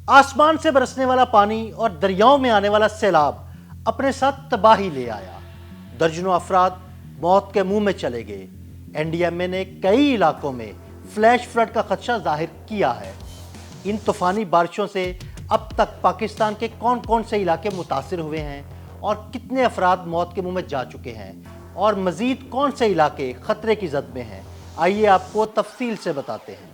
آسمان سے برسنے والا پانی اور دریاؤں میں آنے والا سیلاب اپنے ساتھ تباہی لے آیا۔ درجنوں افراد موت کے منہ میں چلے گئے۔ این ڈی ایم اے نے کئی علاقوں میں فلیش فلڈ کا خدشہ ظاہر کیا ہے۔ ان طوفانی بارشوں سے اب تک پاکستان کے کون کون سے علاقے متاثر ہوئے ہیں اور کتنے افراد موت کے منہ میں جا چکے ہیں اور مزید کون سے علاقے خطرے کی زد میں ہیں، آئیے آپ کو تفصیل سے بتاتے ہیں۔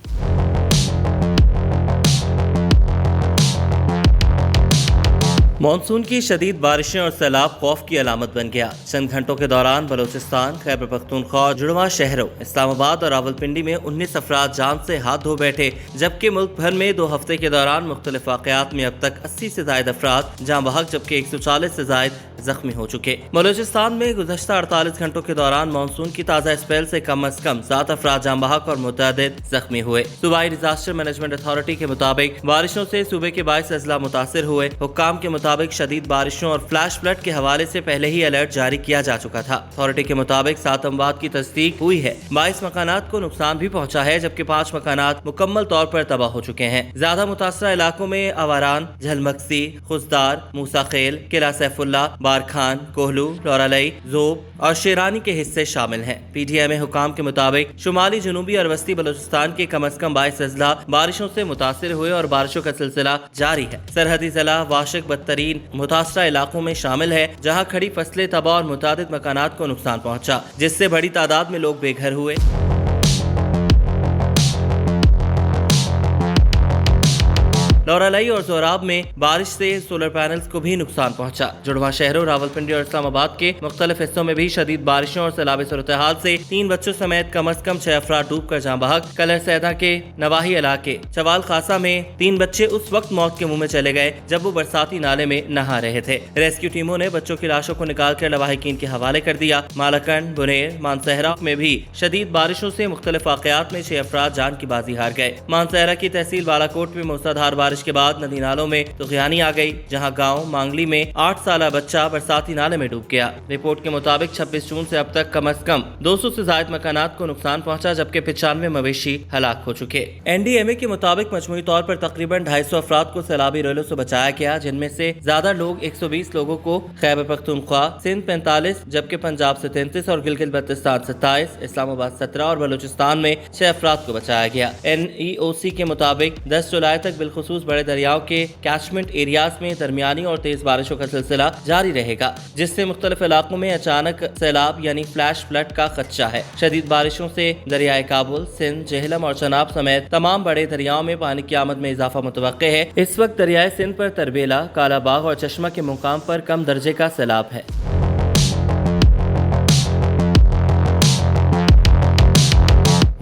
مانسون کی شدید بارشیں اور سیلاب خوف کی علامت بن گیا۔ چند گھنٹوں کے دوران بلوچستان، خیبر پختونخوا اور جڑواں شہروں اسلام آباد اور راولپنڈی میں 19 افراد جان سے ہاتھ دھو بیٹھے، جبکہ ملک بھر میں 2 ہفتے کے دوران مختلف واقعات میں اب تک 80 سے زائد افراد جاں بحق جبکہ 140 سے زائد زخمی ہو چکے۔ بلوچستان میں گزشتہ 48 گھنٹوں کے دوران مانسون کی تازہ اسپیل سے کم از کم 7 افراد جاں بحق اور متعدد زخمی ہوئے۔ صوبائی ڈیزاسٹر مینجمنٹ اتھارٹی کے مطابق بارشوں سے صوبے کے 22 اضلاع متاثر ہوئے۔ حکام کے مطابق شدید بارشوں اور فلیش فلڈ کے حوالے سے پہلے ہی الرٹ جاری کیا جا چکا تھا۔ اتھارٹی کے مطابق 7 اموات کی تصدیق ہوئی ہے۔ 22 مکانات کو نقصان بھی پہنچا ہے، جبکہ 5 مکانات مکمل طور پر تباہ ہو چکے ہیں۔ زیادہ متاثرہ علاقوں میں آواران، جھلمکسی، خزدار، موسیٰ خیل، قلعہ سیف اللہ، بارکھان، کوہلو، لورالئی، زوب اور شیرانی کے حصے شامل ہیں۔ پی ڈی ایم اے حکام کے مطابق شمالی، جنوبی اور وسطی بلوچستان کے کم از کم 22 اضلاع بارشوں سے متاثر ہوئے اور بارشوں کا سلسلہ جاری ہے۔ سرحدی ضلع واشق بدترین متاثرہ علاقوں میں شامل ہے، جہاں کھڑی فصلیں تباہ اور متعدد مکانات کو نقصان پہنچا، جس سے بڑی تعداد میں لوگ بے گھر ہوئے۔ لورالئی اور زوراب میں بارش سے سولر پینلز کو بھی نقصان پہنچا۔ جڑواں شہروں، راولپنڈی اور اسلام آباد کے مختلف حصوں میں بھی شدید بارشوں اور سیلابی صورتحال سے 3 بچوں سمیت کم از کم 6 افراد ڈوب کر جاں بحق۔ کلر سیدہ کے نواحی علاقے چوال خاصہ میں 3 بچے اس وقت موت کے منہ میں چلے گئے جب وہ برساتی نالے میں نہا رہے تھے۔ ریسکیو ٹیموں نے بچوں کی لاشوں کو نکال کر لواحقین کے حوالے کر دیا۔ مالاکنڈ، بنیر، مانسہرہ میں بھی شدید بارشوں سے مختلف واقعات میں 6 افراد جان کی بازی ہار گئے۔ مانسہرہ کی تحصیل بالاکوٹ میں موسلادھار بارش کے بعد ندی نالوں میں طغیانی آ گئی، جہاں گاؤں مانگلی میں 8 سالہ بچہ برساتی نالے میں ڈوب گیا۔ رپورٹ کے مطابق 26 جون سے اب تک کم از کم 200 سے زائد مکانات کو نقصان پہنچا، جبکہ 95 مویشی ہلاک ہو چکے۔ این ڈی ایم اے کے مطابق مجموعی طور پر تقریباً 250 افراد کو سیلابی ریلوں سے بچایا گیا، جن میں سے زیادہ لوگ 120 لوگوں کو خیبر پختونخوا، سندھ 45، جبکہ پنجاب سے 33 اور گلگت بلتستان 27، اسلام آباد 17 اور بلوچستان میں 6 افراد کو بچایا گیا۔ این ای او سی کے مطابق 10 جولائی تک بالخصوص بڑے دریاؤں کے کیچمنٹ ایریاز میں درمیانی اور تیز بارشوں کا سلسلہ جاری رہے گا، جس سے مختلف علاقوں میں اچانک سیلاب یعنی فلیش فلڈ کا خدشہ ہے۔ شدید بارشوں سے دریائے کابل، سندھ، جہلم اور چناب سمیت تمام بڑے دریاؤں میں پانی کی آمد میں اضافہ متوقع ہے۔ اس وقت دریائے سندھ پر تربیلا، کالا باغ اور چشمہ کے مقام پر کم درجے کا سیلاب ہے۔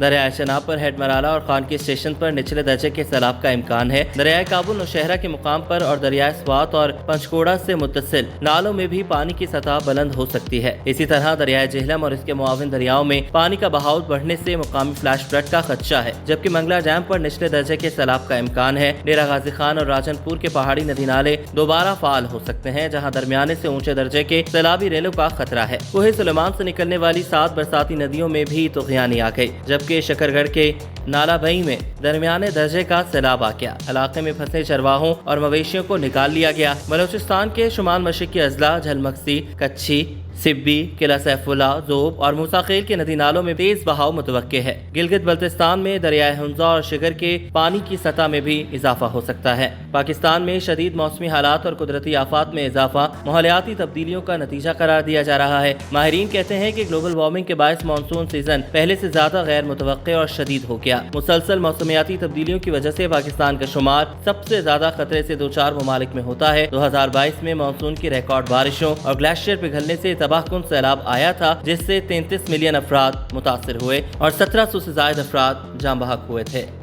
دریائے چناب پر ہیڈ مرالہ اور خان کی اسٹیشن پر نچلے درجے کے سیلاب کا امکان ہے۔ دریائے کابل نوشہرہ کے مقام پر اور دریائے سوات اور پنچکوڑا سے متصل نالوں میں بھی پانی کی سطح بلند ہو سکتی ہے۔ اسی طرح دریائے جہلم اور اس کے معاون دریاؤں میں پانی کا بہاؤ بڑھنے سے مقامی فلیش فلڈ کا خدشہ ہے، جبکہ منگلا ڈیم پر نچلے درجے کے سیلاب کا امکان ہے۔ ڈیرہ غازی خان اور راجن پور کے پہاڑی ندی نالے دوبارہ فعال ہو سکتے ہیں، جہاں درمیانے سے اونچے درجے کے سیلابی ریلوں کا خطرہ ہے۔ کوہ سلیمان سے نکلنے والی 7 برساتی ندیوں میں بھی طغیانی آ گئی، جبکہ شکرگڑھ کے نالا بئی میں درمیانے درجے کا سیلاب آ گیا۔ علاقے میں پھنسے چرواہوں اور مویشیوں کو نکال لیا گیا۔ بلوچستان کے شمال مشرقی اضلاع جھلمکسی، کچھی، سبی، قلعہ سیف اللہ، زوب اور موسیٰ خیل کے ندی نالوں میں تیز بہاؤ متوقع ہے۔ گلگت بلتستان میں دریائے ہنزہ اور شگر کے پانی کی سطح میں بھی اضافہ ہو سکتا ہے۔ پاکستان میں شدید موسمی حالات اور قدرتی آفات میں اضافہ ماحولیاتی تبدیلیوں کا نتیجہ قرار دیا جا رہا ہے۔ ماہرین کہتے ہیں کہ گلوبل وارمنگ کے باعث مانسون سیزن پہلے سے زیادہ غیر متوقع اور شدید ہو گیا۔ مسلسل موسمیاتی تبدیلیوں کی وجہ سے پاکستان کا شمار سب سے زیادہ خطرے سے 2-4 ممالک میں ہوتا ہے۔ 2022 میں مانسون کی ریکارڈ بارشوں اور گلیشیئر پگھلنے سے تباہ کن سیلاب آیا تھا، جس سے 33 ملین افراد متاثر ہوئے اور 1700 سے زائد افراد جاں بحق ہوئے تھے۔